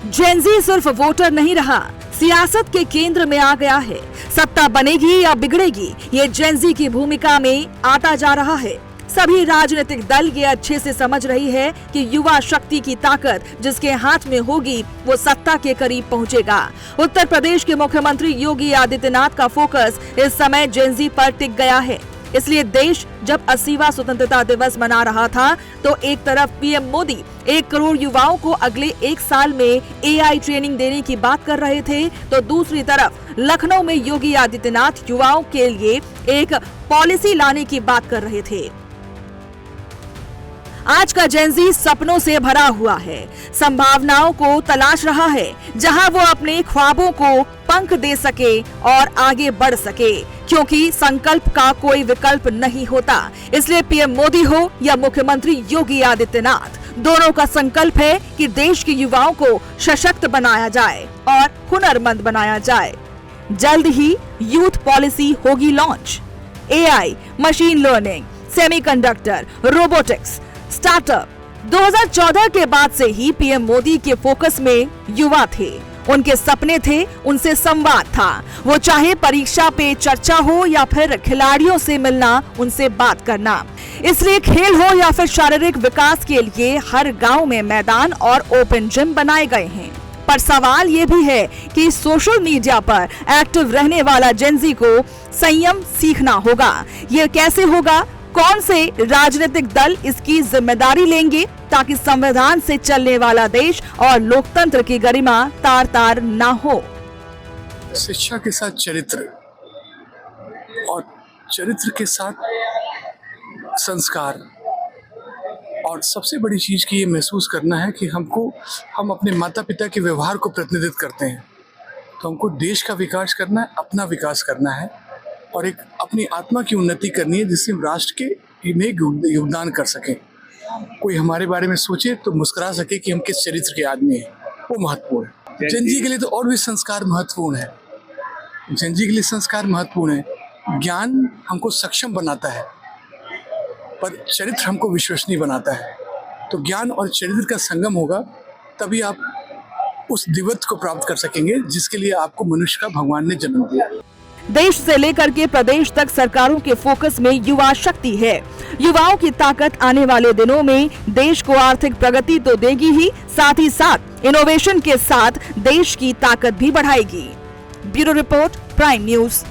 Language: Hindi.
जेन ज़ी सिर्फ वोटर नहीं रहा, सियासत के केंद्र में आ गया है। सत्ता बनेगी या बिगड़ेगी, ये जेन ज़ी की भूमिका में आता जा रहा है। सभी राजनीतिक दल ये अच्छे से समझ रही है कि युवा शक्ति की ताकत जिसके हाथ में होगी वो सत्ता के करीब पहुंचेगा। उत्तर प्रदेश के मुख्यमंत्री योगी आदित्यनाथ का फोकस इस समय जेन ज़ी पर टिक गया है। इसलिए देश जब 80वां स्वतंत्रता दिवस मना रहा था तो एक तरफ पीएम मोदी 1 करोड़ युवाओं को अगले 1 साल में AI ट्रेनिंग देने की बात कर रहे थे, तो दूसरी तरफ लखनऊ में योगी आदित्यनाथ युवाओं के लिए एक पॉलिसी लाने की बात कर रहे थे। आज का जेन ज़ी सपनों से भरा हुआ है, संभावनाओं को तलाश रहा है, जहां वो अपने ख्वाबों को पंख दे सके और आगे बढ़ सके, क्योंकि संकल्प का कोई विकल्प नहीं होता। इसलिए पीएम मोदी हो या मुख्यमंत्री योगी आदित्यनाथ, दोनों का संकल्प है कि देश के युवाओं को सशक्त बनाया जाए और हुनरमंद बनाया जाए। जल्द ही यूथ पॉलिसी होगी launch. AI, machine learning, semiconductor, robotics, startup. 2014 के बाद से ही पीएम मोदी के फोकस में युवा थे, उनके सपने थे, उनसे संवाद था। वो चाहे परीक्षा पे चर्चा हो या फिर खिलाड़ियों से मिलना, उनसे बात करना। इसलिए खेल हो या फिर शारीरिक विकास के लिए हर गांव में मैदान और ओपन जिम बनाए गए हैं। पर सवाल ये भी है कि सोशल मीडिया पर एक्टिव रहने वाला जेन ज़ी को संयम सीखना होगा। ये कैसे होगा? कौन से राजनीतिक दल इसकी जिम्मेदारी लेंगे ताकि संविधान से चलने वाला देश और लोकतंत्र की गरिमा तार तार ना हो? शिक्षा के साथ चरित्र और चरित्र के साथ संस्कार, और सबसे बड़ी चीज की ये महसूस करना है कि हम अपने माता पिता के व्यवहार को प्रतिनिधित्व करते हैं। तो हमको देश का विकास करना है, अपना विकास करना है और एक अपनी आत्मा की उन्नति करनी है, जिससे हम राष्ट्र के में योगदान कर सकें। कोई हमारे बारे में सोचे तो मुस्कुरा सके कि हम किस चरित्र के आदमी हैं, वो महत्वपूर्ण है। जेन ज़ी के लिए तो और भी संस्कार महत्वपूर्ण है। जेन ज़ी के लिए संस्कार महत्वपूर्ण है। ज्ञान हमको सक्षम बनाता है, पर चरित्र हमको विश्वसनीय बनाता है। तो ज्ञान और चरित्र का संगम होगा, तभी आप उस दिव्यत्व को प्राप्त कर सकेंगे जिसके लिए आपको मनुष्य का भगवान ने जन्म दिया। देश से लेकर के प्रदेश तक सरकारों के फोकस में युवा शक्ति है। युवाओं की ताकत आने वाले दिनों में देश को आर्थिक प्रगति तो देगी ही, साथ ही साथ इनोवेशन के साथ देश की ताकत भी बढ़ाएगी। Bureau report, prime news.